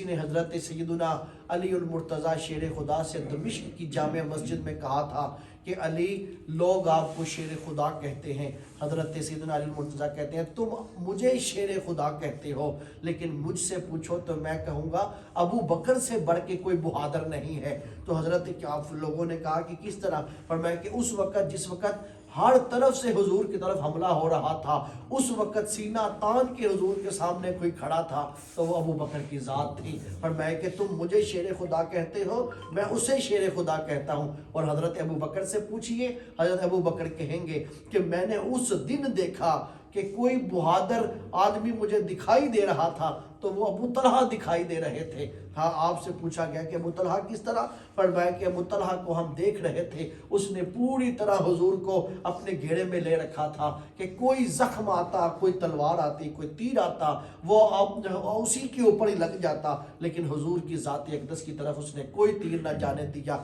نے حضرت سیدنا علی المرتضیٰ شیر خدا سے دمشق کی جامع مسجد میں کہا تھا کہ علی لوگ آپ کو شیر خدا کہتے ہیں. حضرت سیدنا علی المرتضیٰ کہتے ہیں تم مجھے شیر خدا کہتے ہو لیکن مجھ سے پوچھو تو میں کہوں گا ابو بکر سے بڑھ کے کوئی بہادر نہیں ہے. تو حضرت کیا لوگوں نے کہا کہ کس طرح؟ فرمایا کہ اس وقت جس وقت ہر طرف سے حضور کی طرف حملہ ہو رہا تھا اس وقت سینہ تان کے حضور کے سامنے کوئی کھڑا تھا تو وہ ابو بکر کی ذات تھی. فرمایا کہ تم مجھے شیر خدا کہتے ہو میں اسے شیر خدا کہتا ہوں. اور حضرت ابو بکر سے پوچھئے, حضرت ابو بکر کہیں گے کہ میں نے اس دن دیکھا کہ کوئی بہادر آدمی مجھے دکھائی دے رہا تھا تو وہ ابو طلحہ دکھائی دے رہے تھے. ہاں آپ سے پوچھا گیا کہ ابو طلحہ کس طرح؟ فرمایا کہ ابو طلحہ کو ہم دیکھ رہے تھے اس نے پوری طرح حضور کو اپنے گھیرے میں لے رکھا تھا کہ کوئی زخم آتا, کوئی تلوار آتی, کوئی تیر آتا وہ اسی کے اوپر ہی لگ جاتا لیکن حضور کی ذات اقدس کی طرف اس نے کوئی تیر نہ جانے دیا.